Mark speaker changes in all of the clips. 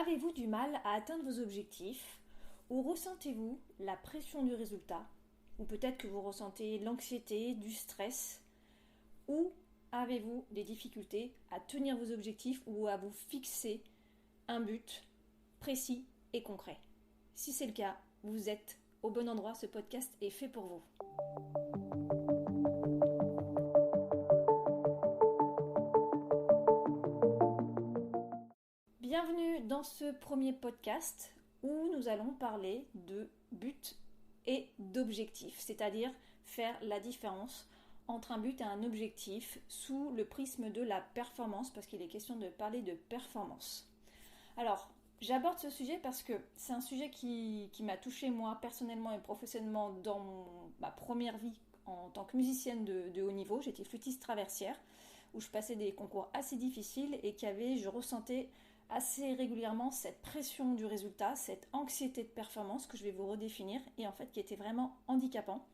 Speaker 1: Avez-vous du mal à atteindre vos objectifs ou ressentez-vous la pression du résultat? Ou peut-être que vous ressentez l'anxiété, du stress? Ou avez-vous des difficultés à tenir vos objectifs ou à vous fixer un but précis et concret? Si c'est le cas, vous êtes au bon endroit, ce podcast est fait pour vous. Bienvenue dans ce premier podcast où nous allons parler de but et d'objectif, c'est-à-dire faire la différence entre un but et un objectif sous le prisme de la performance, parce qu'il est question de parler de performance. Alors, j'aborde ce sujet parce que c'est un sujet qui m'a touchée moi personnellement et professionnellement dans ma première vie en tant que musicienne de haut niveau. J'étais flûtiste traversière où je passais des concours assez difficiles et je ressentais assez régulièrement cette pression du résultat, cette anxiété de performance que je vais vous redéfinir et en fait qui était vraiment handicapant.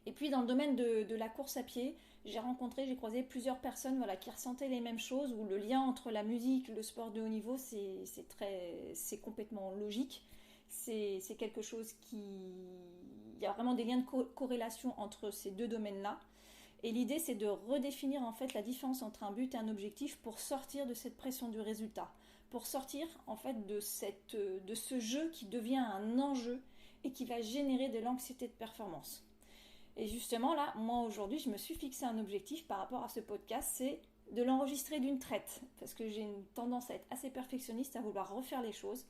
Speaker 1: Et puis dans le domaine de la course à pied, j'ai croisé plusieurs personnes qui ressentaient les mêmes choses, où le lien entre la musique et le sport de haut niveau, c'est complètement logique. C'est quelque chose il y a vraiment des liens de corrélation entre ces deux domaines-là. Et l'idée, c'est de redéfinir en fait la différence entre un but et un objectif pour sortir de cette pression du résultat, pour sortir en fait de ce jeu qui devient un enjeu et qui va générer de l'anxiété de performance. Et justement là, moi aujourd'hui, je me suis fixé un objectif par rapport à ce podcast, c'est de l'enregistrer d'une traite, parce que j'ai une tendance à être assez perfectionniste, à vouloir refaire les choses.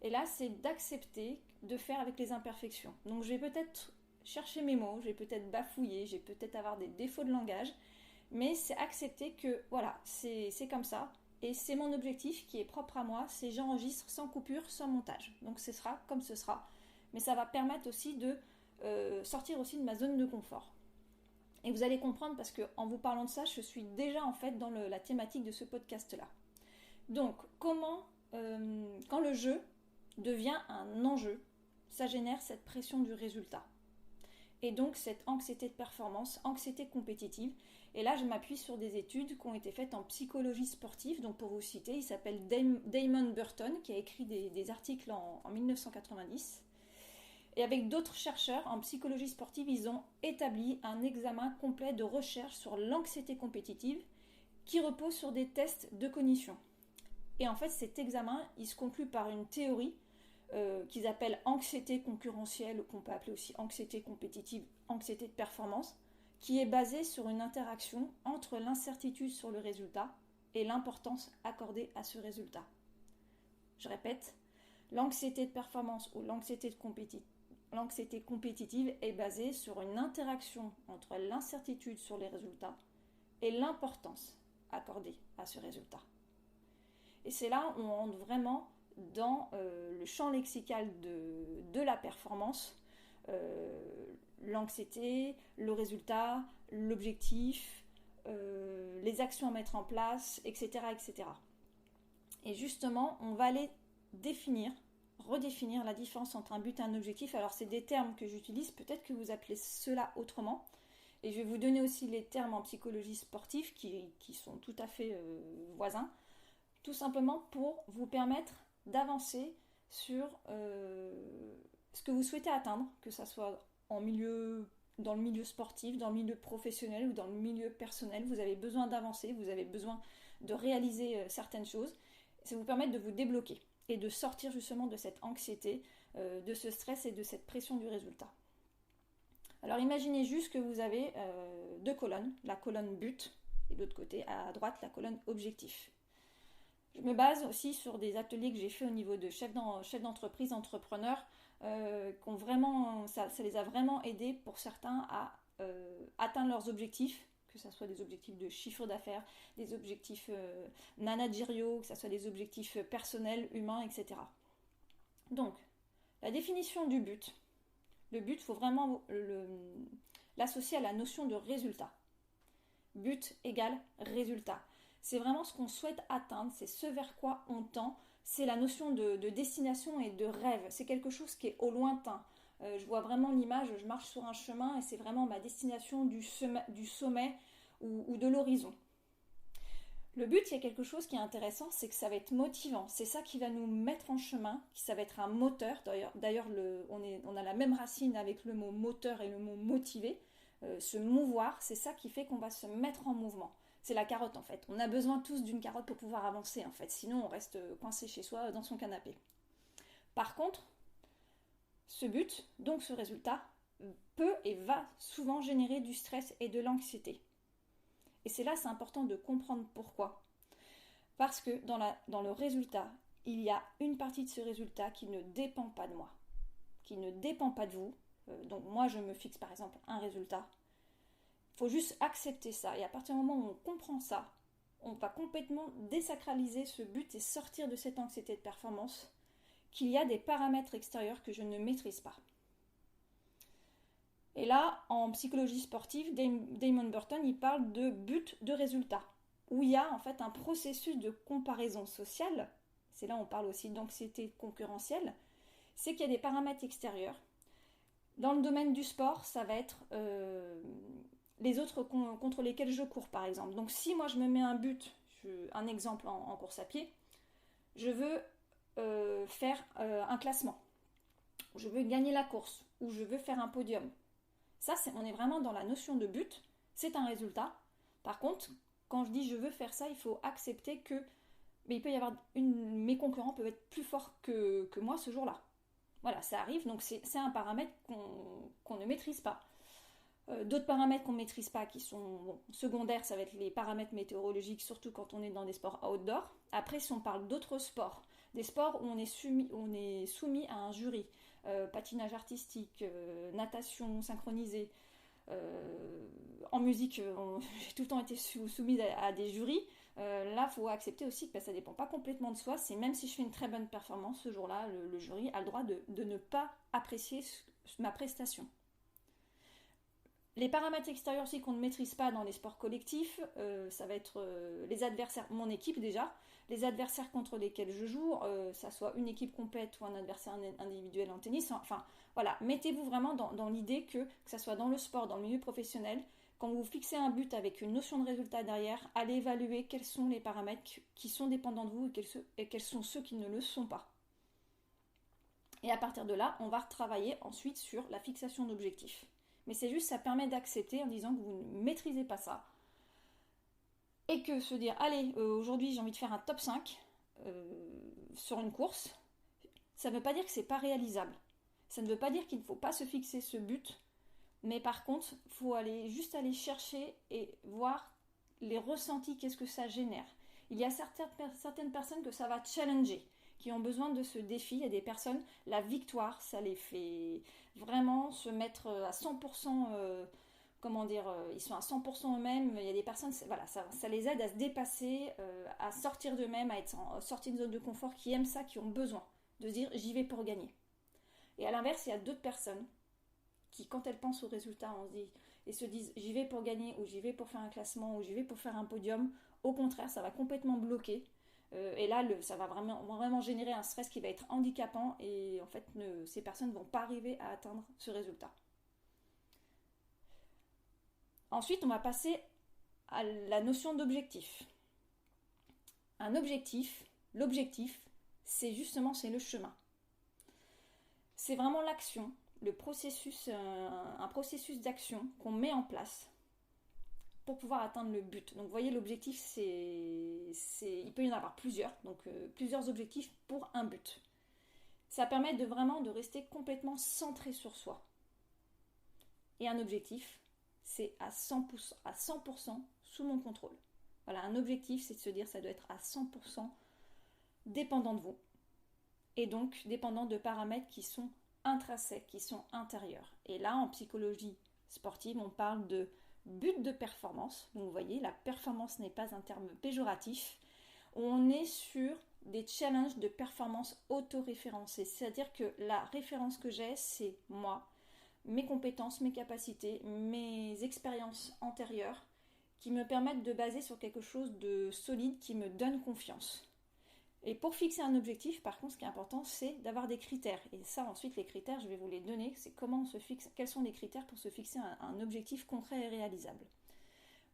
Speaker 1: Et là, c'est d'accepter de faire avec les imperfections. Donc je vais peut-être chercher mes mots, je vais peut-être bafouiller, je vais peut-être avoir des défauts de langage, mais c'est accepter que voilà, c'est comme ça. Et c'est mon objectif qui est propre à moi, c'est j'enregistre sans coupure, sans montage. Donc ce sera comme ce sera. Mais ça va permettre aussi de sortir aussi de ma zone de confort. Et vous allez comprendre parce qu'en vous parlant de ça, je suis déjà en fait dans la thématique de ce podcast-là. Donc, comment, quand le jeu devient un enjeu, ça génère cette pression du résultat. Et donc cette anxiété de performance, anxiété compétitive. Et là, je m'appuie sur des études qui ont été faites en psychologie sportive. Donc pour vous citer, il s'appelle Damon Burton, qui a écrit des articles en 1990. Et avec d'autres chercheurs en psychologie sportive, ils ont établi un examen complet de recherche sur l'anxiété compétitive qui repose sur des tests de cognition. Et en fait, cet examen, il se conclut par une théorie qu'ils appellent anxiété concurrentielle, ou qu'on peut appeler aussi anxiété compétitive, anxiété de performance, qui est basée sur une interaction entre l'incertitude sur le résultat et l'importance accordée à ce résultat. Je répète, l'anxiété de performance ou l'anxiété compétitive est basée sur une interaction entre l'incertitude sur les résultats et l'importance accordée à ce résultat. Et c'est là où on rentre vraiment dans le champ lexical de la performance, l'anxiété, le résultat, l'objectif, les actions à mettre en place, etc., etc. Et justement, on va aller redéfinir la différence entre un but et un objectif. Alors c'est des termes que j'utilise, peut-être que vous appelez cela autrement. Et je vais vous donner aussi les termes en psychologie sportive qui sont tout à fait voisins, tout simplement pour vous permettre d'avancer sur ce que vous souhaitez atteindre, que ce soit dans le milieu sportif, dans le milieu professionnel ou dans le milieu personnel. Vous avez besoin d'avancer, vous avez besoin de réaliser certaines choses. Ça vous permet de vous débloquer et de sortir justement de cette anxiété, de ce stress et de cette pression du résultat. Alors imaginez juste que vous avez deux colonnes, la colonne but et de l'autre côté, à droite, la colonne objectif. Je me base aussi sur des ateliers que j'ai fait au niveau de chefs d'entreprise, entrepreneurs, ça les a vraiment aidés pour certains à atteindre leurs objectifs, que ce soit des objectifs de chiffre d'affaires, des objectifs managériaux, que ce soit des objectifs personnels, humains, etc. Donc, la définition du but. Le but, il faut vraiment l'associer à la notion de résultat. But égale résultat. C'est vraiment ce qu'on souhaite atteindre, c'est ce vers quoi on tend, c'est la notion de destination et de rêve. C'est quelque chose qui est au lointain. Je vois vraiment l'image, je marche sur un chemin et c'est vraiment ma destination du sommet ou de l'horizon. Le but, il y a quelque chose qui est intéressant, c'est que ça va être motivant. C'est ça qui va nous mettre en chemin, ça va être un moteur. D'ailleurs, on a la même racine avec le mot moteur et le mot motiver. Se mouvoir, c'est ça qui fait qu'on va se mettre en mouvement. C'est la carotte en fait. On a besoin tous d'une carotte pour pouvoir avancer en fait. Sinon, on reste coincé chez soi dans son canapé. Par contre, ce but, donc ce résultat, peut et va souvent générer du stress et de l'anxiété. Et c'est là, c'est important de comprendre pourquoi. Parce que dans le résultat, il y a une partie de ce résultat qui ne dépend pas de moi, qui ne dépend pas de vous. Donc moi, je me fixe par exemple un résultat. Il faut juste accepter ça. Et à partir du moment où on comprend ça, on va complètement désacraliser ce but et sortir de cette anxiété de performance, qu'il y a des paramètres extérieurs que je ne maîtrise pas. Et là, en psychologie sportive, Damon Burton, il parle de but de résultat, où il y a en fait un processus de comparaison sociale, c'est là où on parle aussi d'anxiété concurrentielle, c'est qu'il y a des paramètres extérieurs. Dans le domaine du sport, ça va être les autres contre lesquels je cours, par exemple. Donc si moi je me mets un but, un exemple en course à pied, je veux faire un classement, je veux gagner la course, ou je veux faire un podium. Ça, on est vraiment dans la notion de but, c'est un résultat. Par contre, quand je dis je veux faire ça, il faut accepter que il peut y avoir mes concurrents peuvent être plus forts que moi ce jour-là. Voilà, ça arrive, donc c'est un paramètre qu'on ne maîtrise pas. D'autres paramètres qu'on ne maîtrise pas, qui sont secondaires, ça va être les paramètres météorologiques, surtout quand on est dans des sports outdoor. Après, si on parle d'autres sports, des sports où on est soumis à un jury, patinage artistique, natation synchronisée, en musique, j'ai tout le temps été soumise à des jurys. Là, il faut accepter aussi que ça ne dépend pas complètement de soi. C'est même si je fais une très bonne performance, ce jour-là, le jury a le droit de ne pas apprécier ma prestation. Les paramètres extérieurs aussi qu'on ne maîtrise pas dans les sports collectifs, ça va être les adversaires, mon équipe déjà, les adversaires contre lesquels je joue, ça soit une équipe complète ou un adversaire individuel en tennis. Enfin, voilà, mettez-vous vraiment dans l'idée que ça soit dans le sport, dans le milieu professionnel, quand vous fixez un but avec une notion de résultat derrière, allez évaluer quels sont les paramètres qui sont dépendants de vous et quels sont ceux qui ne le sont pas. Et à partir de là, on va retravailler ensuite sur la fixation d'objectifs. Mais c'est juste, ça permet d'accepter en disant que vous ne maîtrisez pas ça. Et que se dire, allez, aujourd'hui j'ai envie de faire un top 5 sur une course, ça ne veut pas dire que c'est pas réalisable. Ça ne veut pas dire qu'il ne faut pas se fixer ce but, mais par contre, il faut juste aller chercher et voir les ressentis, qu'est-ce que ça génère. Il y a certaines personnes que ça va challenger, qui ont besoin de ce défi. Il y a des personnes, la victoire, ça les fait vraiment se mettre à 100%, ils sont à 100% eux-mêmes. Il y a des personnes, voilà, ça les aide à se dépasser, à sortir d'eux-mêmes, à être sortis de zone de confort, qui aiment ça, qui ont besoin de se dire j'y vais pour gagner. Et à l'inverse, il y a d'autres personnes qui, quand elles pensent au résultat, et se disent j'y vais pour gagner, ou j'y vais pour faire un classement, ou j'y vais pour faire un podium, au contraire, ça va complètement bloquer. Et là, ça va vraiment générer un stress qui va être handicapant, et en fait, ces personnes ne vont pas arriver à atteindre ce résultat. Ensuite, on va passer à la notion d'objectif. Un objectif, l'objectif, c'est le chemin. C'est vraiment l'action, le processus, un processus d'action qu'on met en place pour pouvoir atteindre le but. Donc vous voyez, l'objectif, il peut y en avoir plusieurs, donc plusieurs objectifs pour un but. Ça permet de rester complètement centré sur soi. Et un objectif, c'est à 100% sous mon contrôle. Voilà, un objectif, c'est de se dire ça doit être à 100% dépendant de vous. Et donc dépendant de paramètres qui sont intrinsèques, qui sont intérieurs. Et là, en psychologie sportive, on parle de but de performance. Donc vous voyez, la performance n'est pas un terme péjoratif. On est sur des challenges de performance auto-référencés. C'est-à-dire que la référence que j'ai, c'est moi, mes compétences, mes capacités, mes expériences antérieures qui me permettent de baser sur quelque chose de solide qui me donne confiance. Et pour fixer un objectif, par contre, ce qui est important, c'est d'avoir des critères. Et ça, ensuite, les critères, je vais vous les donner. C'est comment on se fixe, quels sont les critères pour se fixer un objectif concret et réalisable.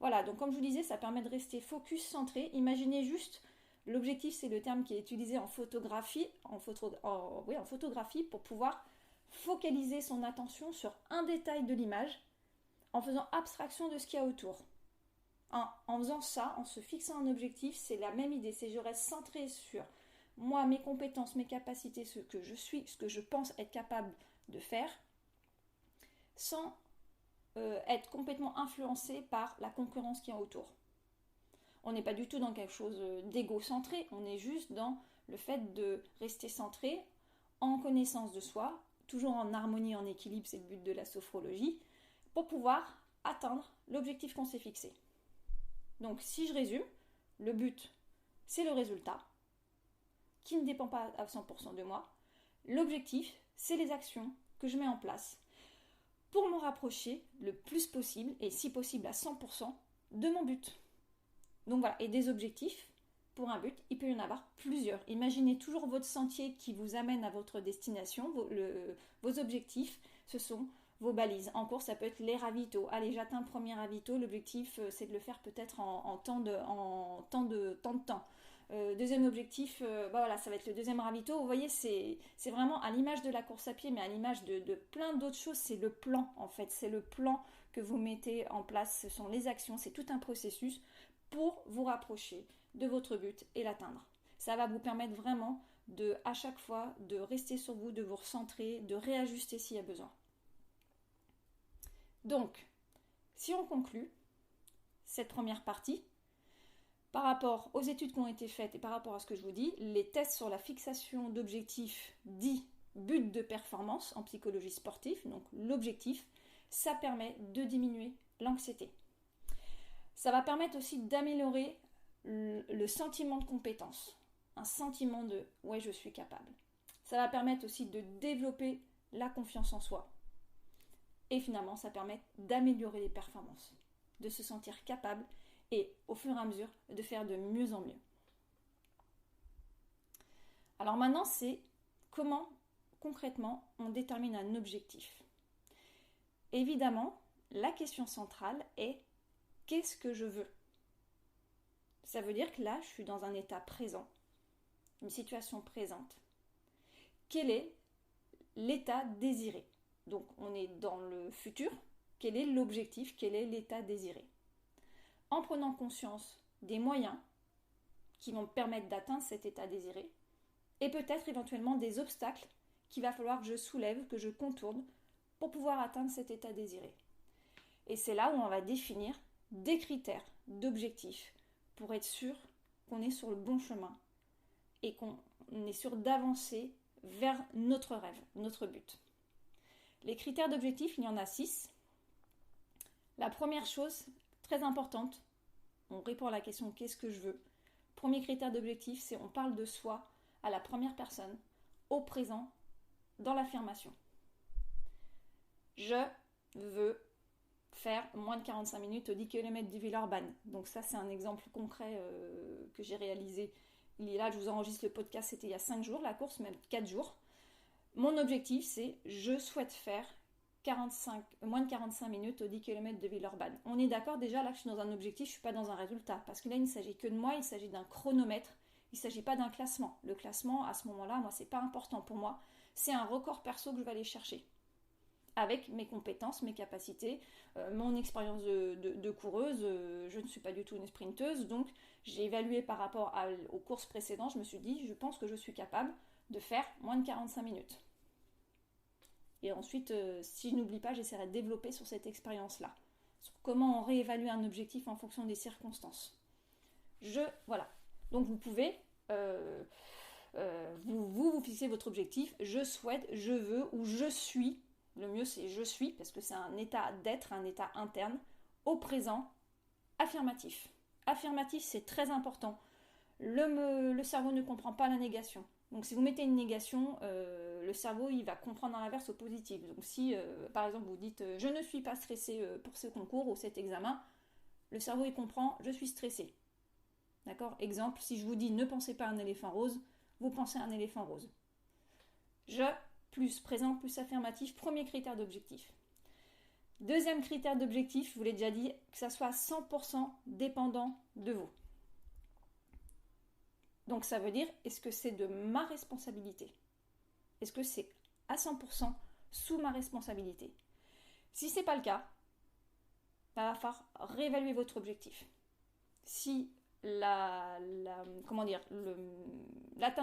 Speaker 1: Voilà, donc comme je vous disais, ça permet de rester focus, centré. Imaginez juste, l'objectif c'est le terme qui est utilisé en photographie, en photographie pour pouvoir focaliser son attention sur un détail de l'image en faisant abstraction de ce qu'il y a autour. En faisant ça, en se fixant un objectif, c'est la même idée, c'est je reste centré sur moi, mes compétences, mes capacités, ce que je suis, ce que je pense être capable de faire, sans être complètement influencé par la concurrence qui est autour. On n'est pas du tout dans quelque chose d'égocentré, on est juste dans le fait de rester centré en connaissance de soi, toujours en harmonie, en équilibre, c'est le but de la sophrologie, pour pouvoir atteindre l'objectif qu'on s'est fixé. Donc si je résume, le but, c'est le résultat, qui ne dépend pas à 100% de moi. L'objectif, c'est les actions que je mets en place pour me rapprocher le plus possible, et si possible à 100%, de mon but. Donc voilà, et des objectifs, pour un but, il peut y en avoir plusieurs. Imaginez toujours votre sentier qui vous amène à votre destination, vos objectifs, ce sont vos balises. En cours, ça peut être les ravitaux. Allez, j'atteins le premier ravito, l'objectif c'est de le faire peut-être en temps de temps. Deuxième objectif, voilà, ça va être le deuxième ravito. Vous voyez, c'est vraiment à l'image de la course à pied, mais à l'image de plein d'autres choses. C'est le plan, en fait. C'est le plan que vous mettez en place. Ce sont les actions. C'est tout un processus pour vous rapprocher de votre but et l'atteindre. Ça va vous permettre vraiment à chaque fois, de rester sur vous, de vous recentrer, de réajuster s'il y a besoin. Donc, si on conclut cette première partie, par rapport aux études qui ont été faites et par rapport à ce que je vous dis, les tests sur la fixation d'objectifs dits but de performance en psychologie sportive, donc l'objectif, ça permet de diminuer l'anxiété. Ça va permettre aussi d'améliorer le sentiment de compétence, un sentiment de « ouais, je suis capable ». Ça va permettre aussi de développer la confiance en soi. Et finalement, ça permet d'améliorer les performances, de se sentir capable et au fur et à mesure de faire de mieux en mieux. Alors maintenant, c'est comment concrètement on détermine un objectif. Évidemment, la question centrale est qu'est-ce que je veux ? Ça veut dire que là, je suis dans un état présent, une situation présente. Quel est l'état désiré ? Donc on est dans le futur, quel est l'objectif, quel est l'état désiré ? En prenant conscience des moyens qui vont me permettre d'atteindre cet état désiré, et peut-être éventuellement des obstacles qu'il va falloir que je soulève, que je contourne, pour pouvoir atteindre cet état désiré. Et c'est là où on va définir des critères d'objectifs pour être sûr qu'on est sur le bon chemin et qu'on est sûr d'avancer vers notre rêve, notre but. Les critères d'objectifs, il y en a 6. La première chose, très importante, on répond à la question qu'est-ce que je veux. Premier critère d'objectif, c'est on parle de soi à la première personne, au présent, dans l'affirmation. Je veux faire moins de 45 minutes aux 10 km de Villeurbanne. Donc ça, c'est un exemple concret que j'ai réalisé. Il est là, je vous enregistre le podcast, c'était il y a 5 jours, la course, même 4 jours. Mon objectif, c'est je souhaite faire moins de 45 minutes aux 10 km de Villeurbanne. On est d'accord déjà, là, je suis dans un objectif, je ne suis pas dans un résultat. Parce que là, il ne s'agit que de moi, il s'agit d'un chronomètre. Il ne s'agit pas d'un classement. Le classement, à ce moment-là, moi, c'est pas important pour moi. C'est un record perso que je vais aller chercher. Avec mes compétences, mes capacités, mon expérience de coureuse. Je ne suis pas du tout une sprinteuse. Donc, j'ai évalué par rapport aux courses précédentes. Je me suis dit, je pense que je suis capable de faire moins de 45 minutes. Et ensuite, si je n'oublie pas, j'essaierai de développer sur cette expérience-là. Sur comment on réévalue un objectif en fonction des circonstances. Voilà. Donc vous pouvez, vous fixez votre objectif, je souhaite, je veux ou je suis. Le mieux c'est je suis parce que c'est un état d'être, un état interne, au présent, affirmatif. Affirmatif, c'est très important. Le cerveau ne comprend pas la négation. Donc si vous mettez une négation, le cerveau il va comprendre à l'inverse au positif. Donc si par exemple vous dites je ne suis pas stressé pour ce concours ou cet examen, le cerveau il comprend je suis stressé. D'accord ? Exemple, si je vous dis ne pensez pas à un éléphant rose, vous pensez à un éléphant rose. Je plus présent plus affirmatif, premier critère d'objectif. Deuxième critère d'objectif, je vous l'ai déjà dit, que ça soit 100% dépendant de vous. Donc ça veut dire, est-ce que c'est de ma responsabilité? Est-ce que c'est à 100% sous ma responsabilité? Si ce n'est pas le cas, il va falloir réévaluer votre objectif. Si l'atteinte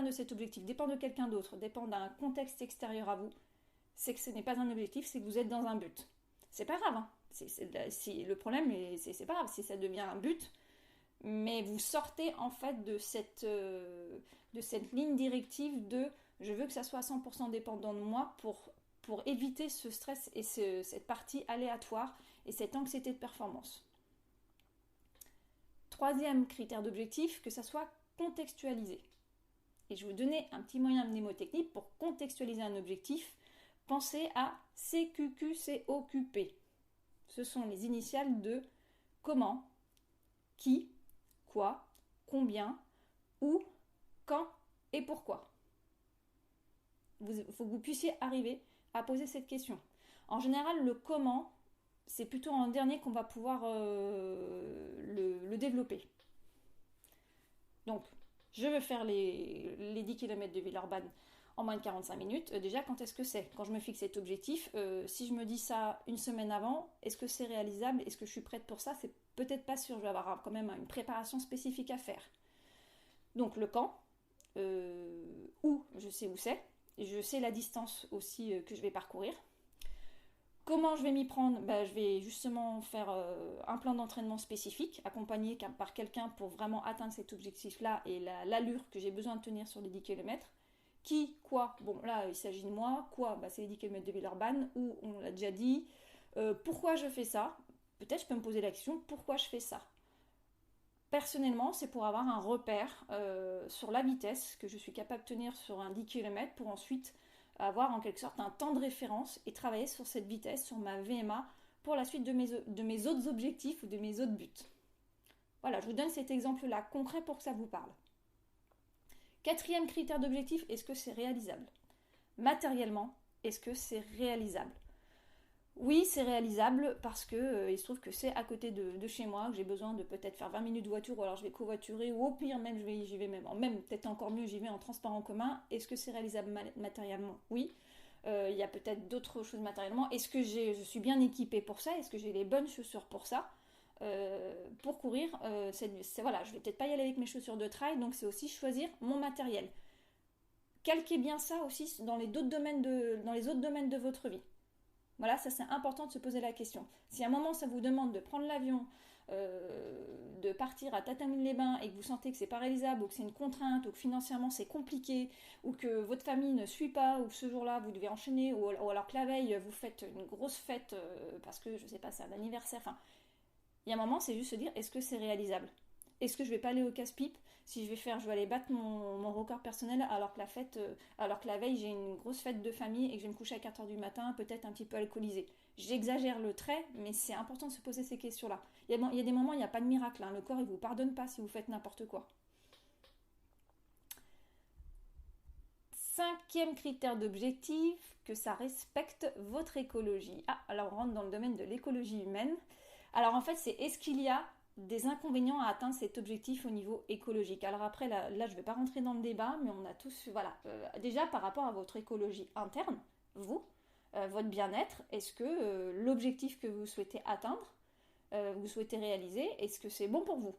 Speaker 1: de cet objectif dépend de quelqu'un d'autre, dépend d'un contexte extérieur à vous, c'est que ce n'est pas un objectif, c'est que vous êtes dans un but. C'est pas grave, hein. Le problème, c'est pas grave si ça devient un but, mais vous sortez en fait de cette ligne directive de je veux que ça soit à 100% dépendant de moi pour éviter ce stress et cette partie aléatoire et cette anxiété de performance. Troisième critère d'objectif, que ça soit contextualisé. Et je vais vous donner un petit moyen mnémotechnique pour contextualiser un objectif. Pensez à CQQCOQP. Ce sont les initiales de comment, qui, quoi, combien, où, quand et pourquoi. Il faut que vous puissiez arriver à poser cette question. En général, le comment, c'est plutôt en dernier qu'on va pouvoir le développer. Donc, je veux faire les 10 km de Villeurbanne en moins de 45 minutes. Déjà, quand est-ce que c'est? Quand je me fixe cet objectif, si je me dis ça une semaine avant, est-ce que c'est réalisable? Est-ce que je suis prête pour ça? C'est peut-être pas sûr. Je vais avoir quand même une préparation spécifique à faire. Donc, le quand, où, je sais où c'est. Je sais la distance aussi que je vais parcourir. Comment je vais m'y prendre? Je vais justement faire un plan d'entraînement spécifique, accompagné par quelqu'un pour vraiment atteindre cet objectif-là et l'allure que j'ai besoin de tenir sur les 10 km. Qui, quoi? Bon, là, il s'agit de moi. Quoi? C'est les 10 km de Villeurbanne, où on l'a déjà dit. Pourquoi je fais ça? Peut-être je peux me poser la question, pourquoi je fais ça? Personnellement, c'est pour avoir un repère sur la vitesse que je suis capable de tenir sur un 10 km pour ensuite avoir en quelque sorte un temps de référence et travailler sur cette vitesse, sur ma VMA, pour la suite de mes autres objectifs ou de mes autres buts. Voilà, je vous donne cet exemple-là concret pour que ça vous parle. Quatrième critère d'objectif, est-ce que c'est réalisable? Matériellement, est-ce que c'est réalisable? Oui, c'est réalisable parce que il se trouve que c'est à côté de chez moi, que j'ai besoin de peut-être faire 20 minutes de voiture, ou alors je vais covoiturer, ou au pire même j'y vais même peut-être encore mieux, j'y vais en transport en commun. Est-ce que c'est réalisable matériellement? Oui. Il y a peut-être d'autres choses matériellement. Est-ce que je suis bien équipée pour ça? Est-ce que j'ai les bonnes chaussures pour ça? Pour courir, voilà, je vais peut-être pas y aller avec mes chaussures de trail, donc c'est aussi choisir mon matériel. Calquez bien ça aussi dans les autres domaines de votre vie. Voilà, ça c'est important de se poser la question. Si à un moment ça vous demande de prendre l'avion, de partir à Tatamine-les-Bains et que vous sentez que c'est pas réalisable ou que c'est une contrainte ou que financièrement c'est compliqué ou que votre famille ne suit pas ou que ce jour-là vous devez enchaîner ou alors que la veille vous faites une grosse fête parce que je sais pas, c'est un anniversaire, enfin, il y a un moment c'est juste se dire est-ce que c'est réalisable? Est-ce que je vais pas aller au casse-pipe si je vais aller battre mon record personnel alors que la veille j'ai une grosse fête de famille et que je vais me coucher à 4h du matin, peut-être un petit peu alcoolisée. J'exagère le trait, mais c'est important de se poser ces questions-là. Il y a des moments, il n'y a pas de miracle, hein. Le corps il vous pardonne pas si vous faites n'importe quoi. Cinquième critère d'objectif, que ça respecte votre écologie. Ah, alors on rentre dans le domaine de l'écologie humaine. Alors en fait, c'est est-ce qu'il y a des inconvénients à atteindre cet objectif au niveau écologique? Alors après, là je ne vais pas rentrer dans le débat, mais on a tous, voilà, déjà par rapport à votre écologie interne, vous, votre bien-être, est-ce que l'objectif que vous souhaitez atteindre, vous souhaitez réaliser, est-ce que c'est bon pour vous?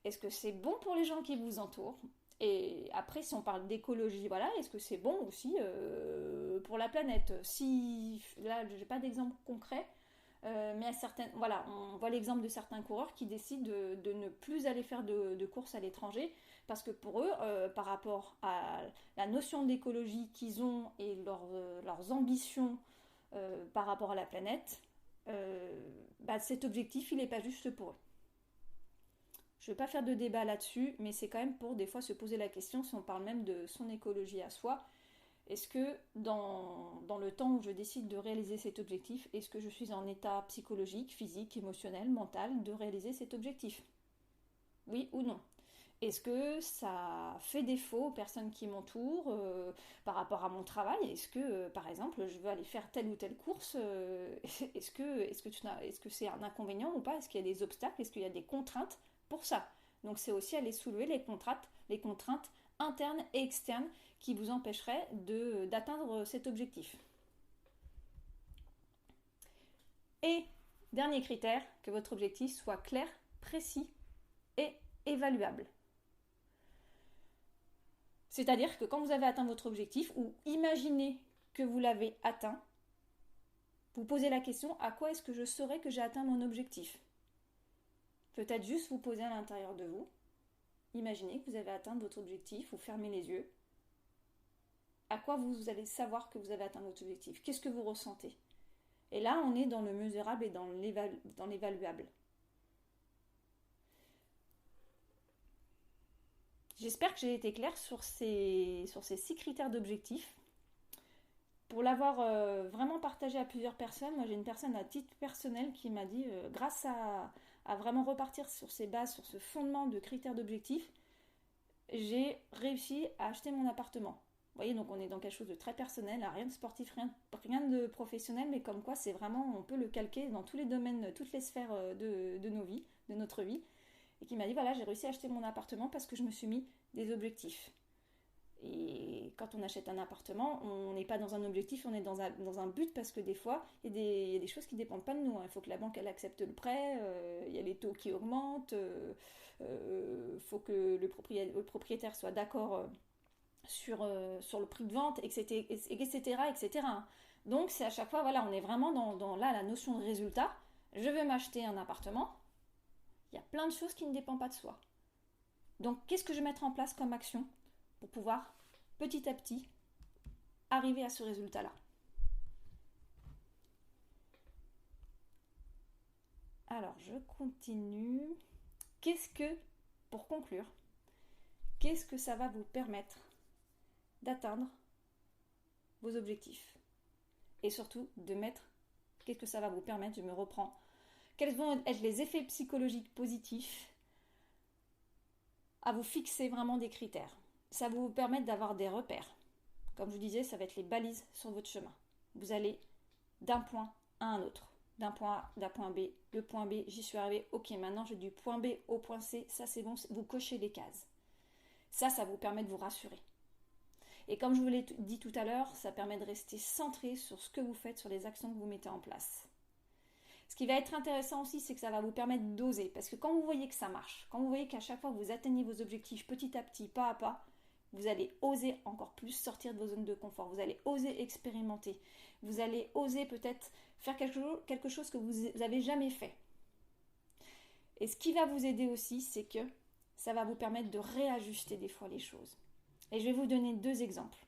Speaker 1: Est-ce que c'est bon pour les gens qui vous entourent? Et après, si on parle d'écologie, voilà, est-ce que c'est bon aussi pour la planète? Si, là, je n'ai pas d'exemple concret, mais à certaines, voilà, on voit l'exemple de certains coureurs qui décident de ne plus aller faire de courses à l'étranger parce que pour eux, par rapport à la notion d'écologie qu'ils ont et leurs ambitions par rapport à la planète, cet objectif, il n'est pas juste pour eux. Je ne vais pas faire de débat là-dessus, mais c'est quand même pour des fois se poser la question si on parle même de son écologie à soi. Est-ce que dans le temps où je décide de réaliser cet objectif, est-ce que je suis en état psychologique, physique, émotionnel, mental de réaliser cet objectif? Oui ou non? Est-ce que ça fait défaut aux personnes qui m'entourent par rapport à mon travail? Est-ce que, par exemple, je veux aller faire telle ou telle course? Est-ce que c'est un inconvénient ou pas? Est-ce qu'il y a des obstacles? Est-ce qu'il y a des contraintes pour ça? Donc c'est aussi aller soulever les contraintes internes et externes qui vous empêcheraient d'atteindre cet objectif. Et dernier critère, que votre objectif soit clair, précis et évaluable. C'est-à-dire que quand vous avez atteint votre objectif, ou imaginez que vous l'avez atteint, vous posez la question, à quoi est-ce que je saurais que j'ai atteint mon objectif? Peut-être juste vous poser à l'intérieur de vous, imaginez que vous avez atteint votre objectif, vous fermez les yeux. À quoi vous allez savoir que vous avez atteint votre objectif? Qu'est-ce que vous ressentez? Et là, on est dans le mesurable et dans l'évaluable. J'espère que j'ai été claire sur ces 6 critères d'objectifs. Pour l'avoir vraiment partagé à plusieurs personnes, moi j'ai une personne à titre personnel qui m'a dit, grâce à vraiment repartir sur ces bases, sur ce fondement de critères d'objectifs, j'ai réussi à acheter mon appartement. Vous voyez, donc on est dans quelque chose de très personnel, rien de sportif, rien de professionnel, mais comme quoi c'est vraiment, on peut le calquer dans tous les domaines, toutes les sphères de nos vies, de notre vie. Et qui m'a dit, voilà, j'ai réussi à acheter mon appartement parce que je me suis mis des objectifs. Et quand on achète un appartement, on n'est pas dans un objectif, on est dans un but, parce que des fois, il y a des choses qui ne dépendent pas de nous. Il faut que la banque elle accepte le prêt, il y a les taux qui augmentent, faut que le propriétaire soit d'accord sur le prix de vente, etc. etc. Donc c'est à chaque fois, voilà, on est vraiment dans là, la notion de résultat. Je veux m'acheter un appartement, il y a plein de choses qui ne dépendent pas de soi. Donc qu'est-ce que je vais mettre en place comme action pour pouvoir petit à petit arriver à ce résultat-là? Alors je continue. Pour conclure, qu'est-ce que ça va vous permettre d'atteindre vos objectifs? Et surtout qu'est-ce que ça va vous permettre, je me reprends, quels vont être les effets psychologiques positifs à vous fixer vraiment des critères? Ça va vous permettre d'avoir des repères. Comme je vous disais, ça va être les balises sur votre chemin. Vous allez d'un point à un autre. D'un point A, d'un point B, le point B, j'y suis arrivé, ok, maintenant j'ai du point B au point C, ça c'est bon, vous cochez les cases. Ça vous permet de vous rassurer. Et comme je vous l'ai dit tout à l'heure, ça permet de rester centré sur ce que vous faites, sur les actions que vous mettez en place. Ce qui va être intéressant aussi, c'est que ça va vous permettre d'oser. Parce que quand vous voyez que ça marche, quand vous voyez qu'à chaque fois vous atteignez vos objectifs petit à petit, pas à pas, vous allez oser encore plus sortir de vos zones de confort. Vous allez oser expérimenter. Vous allez oser peut-être faire quelque chose que vous n'avez jamais fait. Et ce qui va vous aider aussi, c'est que ça va vous permettre de réajuster des fois les choses. Et je vais vous donner 2 exemples.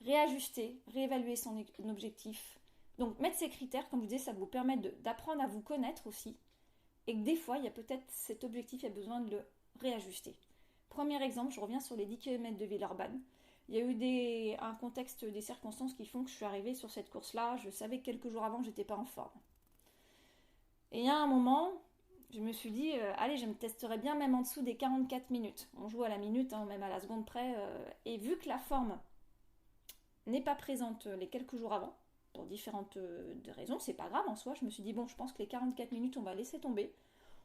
Speaker 1: Réajuster, réévaluer son objectif. Donc mettre ces critères, comme je disais, ça vous permet d'apprendre à vous connaître aussi. Et que des fois, il y a peut-être cet objectif, il y a besoin de le réajuster. Premier exemple, je reviens sur les 10 km de Villeurbanne. Il y a eu un contexte, des circonstances qui font que je suis arrivée sur cette course-là. Je savais que quelques jours avant, je n'étais pas en forme. Et il y a un moment, je me suis dit, allez, je me testerai bien même en dessous des 44 minutes. On joue à la minute, même à la seconde près. Et vu que la forme n'est pas présente les quelques jours avant, pour différentes raisons, c'est pas grave en soi, je me suis dit, bon, je pense que les 44 minutes, on va laisser tomber.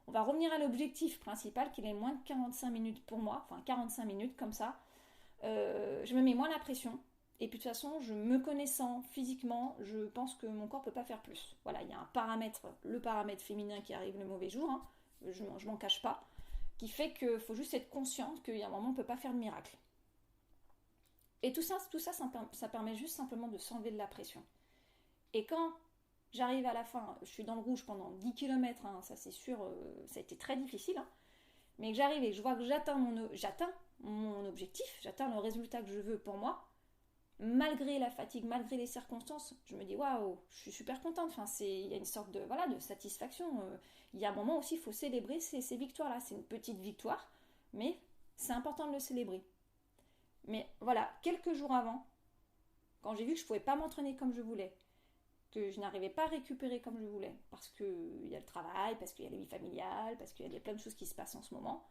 Speaker 1: On va revenir à l'objectif principal, qu'il est moins de 45 minutes pour moi, enfin 45 minutes comme ça. Je me mets moins la pression. Et puis de toute façon, me connaissant physiquement, je pense que mon corps ne peut pas faire plus. Voilà, il y a un paramètre, le paramètre féminin qui arrive le mauvais jour, hein, je m'en cache pas, qui fait qu'il faut juste être conscient qu'il y a un moment, on ne peut pas faire de miracle. Et tout ça, ça permet juste simplement de s'enlever de la pression. Et quand j'arrive à la fin, je suis dans le rouge pendant 10 km, hein, ça c'est sûr, ça a été très difficile, hein, mais que j'arrive et que je vois que j'atteins mon objectif, j'atteins le résultat que je veux pour moi, malgré la fatigue, malgré les circonstances, je me dis waouh, je suis super contente. Enfin, il y a une sorte de satisfaction. Il y a un moment aussi, il faut célébrer ces victoires-là. C'est une petite victoire, mais c'est important de le célébrer. Mais voilà, quelques jours avant, quand j'ai vu que je ne pouvais pas m'entraîner comme je voulais, que je n'arrivais pas à récupérer comme je voulais, parce qu'il y a le travail, parce qu'il y a la vie familiale, parce qu'il y a plein de choses qui se passent en ce moment,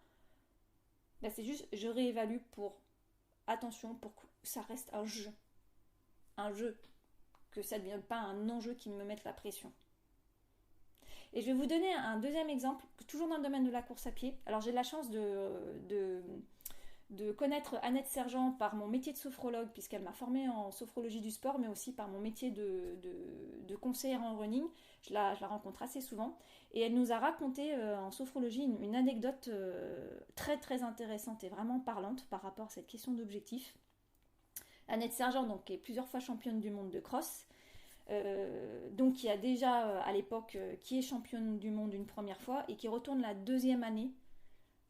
Speaker 1: Ben, c'est juste, je réévalue pour que ça reste un jeu. Un jeu. Que ça ne devienne pas un enjeu qui me mette la pression. Et je vais vous donner un deuxième exemple, toujours dans le domaine de la course à pied. Alors j'ai de la chance de connaître Annette Sergent par mon métier de sophrologue, puisqu'elle m'a formée en sophrologie du sport, mais aussi par mon métier de conseillère en running. Je la rencontre assez souvent. Et elle nous a raconté en sophrologie une anecdote très très intéressante et vraiment parlante par rapport à cette question d'objectif. Annette Sergent, donc, qui est plusieurs fois championne du monde de cross, donc qui a déjà à l'époque qui est championne du monde une première fois et qui retourne la deuxième année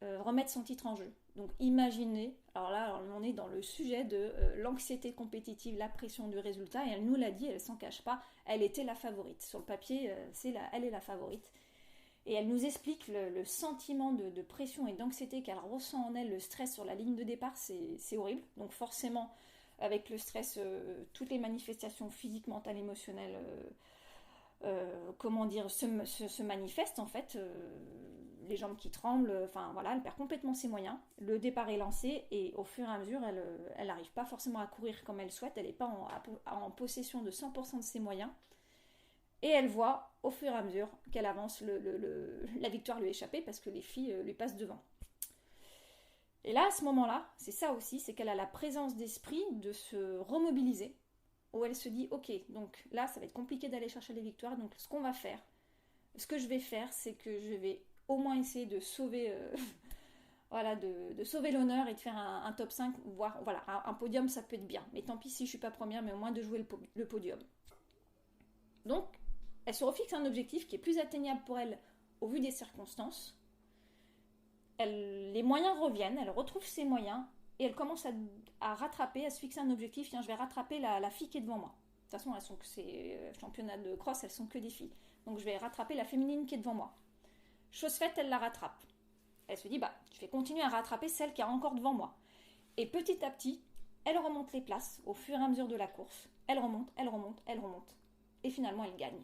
Speaker 1: remettre son titre en jeu. Donc imaginez, alors là on est dans le sujet de l'anxiété compétitive, la pression du résultat, et elle nous l'a dit, elle s'en cache pas, elle était la favorite. Sur le papier, elle est la favorite. Et elle nous explique le sentiment de pression et d'anxiété qu'elle ressent en elle, le stress sur la ligne de départ, c'est horrible. Donc forcément, avec le stress, toutes les manifestations physiques, mentales, émotionnelles, se manifestent en fait. Les jambes qui tremblent, enfin voilà, elle perd complètement ses moyens. Le départ est lancé et au fur et à mesure, elle n'arrive pas forcément à courir comme elle souhaite, elle n'est pas en possession de 100% de ses moyens. Et elle voit au fur et à mesure qu'elle avance, la victoire lui échappe parce que les filles lui passent devant. Et là, à ce moment-là, c'est ça aussi, c'est qu'elle a la présence d'esprit de se remobiliser, où elle se dit, ok, donc là, ça va être compliqué d'aller chercher les victoires, donc ce que je vais faire, c'est que je vais au moins essayer de sauver, de sauver l'honneur et de faire un top 5, voire voilà, un podium, ça peut être bien. Mais tant pis si je suis pas première, mais au moins de jouer le podium. Donc, elle se refixe un objectif qui est plus atteignable pour elle au vu des circonstances. Les moyens reviennent, elle retrouve ses moyens et elle commence à rattraper, à se fixer un objectif. Tiens, je vais rattraper la fille qui est devant moi. De toute façon, ces championnats de cross, elles sont que des filles. Donc je vais rattraper la féminine qui est devant moi. Chose faite, elle la rattrape. Elle se dit, je vais continuer à rattraper celle qui est encore devant moi. Et petit à petit, elle remonte les places au fur et à mesure de la course. Elle remonte. Et finalement, elle gagne.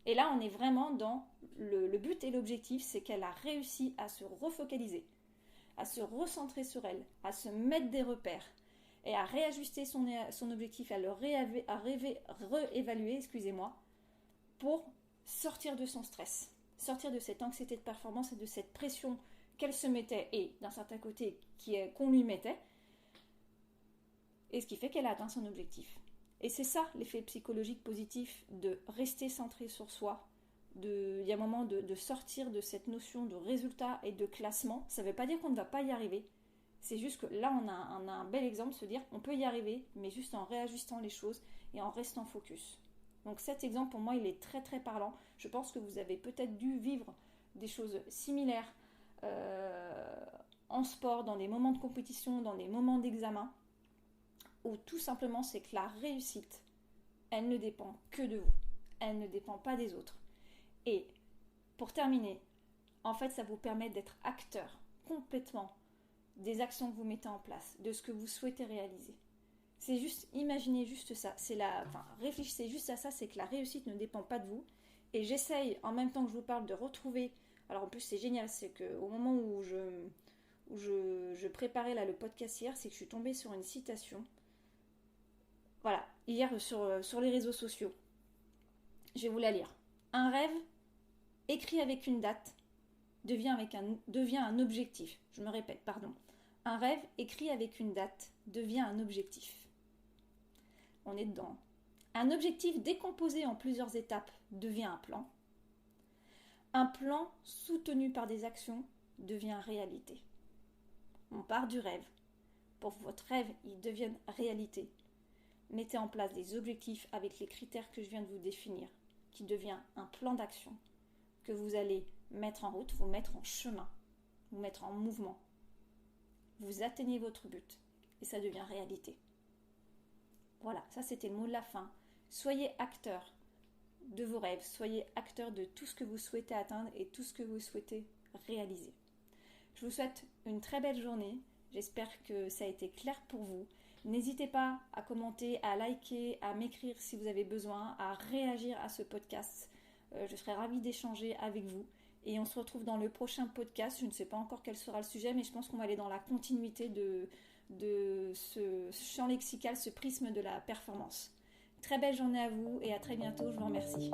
Speaker 1: Et là, on est vraiment dans le but et l'objectif, c'est qu'elle a réussi à se refocaliser, à se recentrer sur elle, à se mettre des repères et à réajuster son objectif, à le réévaluer, pour sortir de son stress, sortir de cette anxiété de performance et de cette pression qu'elle se mettait et d'un certain côté qu'on lui mettait, et ce qui fait qu'elle a atteint son objectif. Et c'est ça l'effet psychologique positif de rester centré sur soi, il y a un moment de sortir de cette notion de résultat et de classement. Ça ne veut pas dire qu'on ne va pas y arriver. C'est juste que là, on a un bel exemple de se dire on peut y arriver, mais juste en réajustant les choses et en restant focus. Donc cet exemple, pour moi, il est très très parlant. Je pense que vous avez peut-être dû vivre des choses similaires en sport, dans des moments de compétition, dans des moments d'examen, où tout simplement c'est que la réussite, elle ne dépend que de vous. Elle ne dépend pas des autres. Et pour terminer, en fait, ça vous permet d'être acteur complètement des actions que vous mettez en place, de ce que vous souhaitez réaliser. C'est juste, imaginez juste ça. Réfléchissez juste à ça, c'est que la réussite ne dépend pas de vous. Et j'essaye, en même temps que je vous parle, de retrouver... Alors en plus, c'est génial, c'est qu'au moment où je préparais le podcast hier, c'est que je suis tombée sur une citation. Voilà, hier sur les réseaux sociaux. Je vais vous la lire. Un rêve écrit avec une date devient un objectif. Je me répète, pardon. Un rêve écrit avec une date devient un objectif. On est dedans. Un objectif décomposé en plusieurs étapes devient un plan. Un plan soutenu par des actions devient réalité. On part du rêve. Pour que votre rêve devienne réalité, mettez en place des objectifs avec les critères que je viens de vous définir, qui devient un plan d'action que vous allez mettre en route, vous mettre en chemin, vous mettre en mouvement. Vous atteignez votre but et ça devient réalité. Voilà, ça c'était le mot de la fin. Soyez acteur de vos rêves, soyez acteur de tout ce que vous souhaitez atteindre et tout ce que vous souhaitez réaliser. Je vous souhaite une très belle journée. J'espère que ça a été clair pour vous. N'hésitez pas à commenter, à liker, à m'écrire si vous avez besoin, à réagir à ce podcast. Je serai ravie d'échanger avec vous. Et on se retrouve dans le prochain podcast. Je ne sais pas encore quel sera le sujet, mais je pense qu'on va aller dans la continuité de ce champ lexical, ce prisme de la performance. Très belle journée à vous et à très bientôt. Je vous remercie.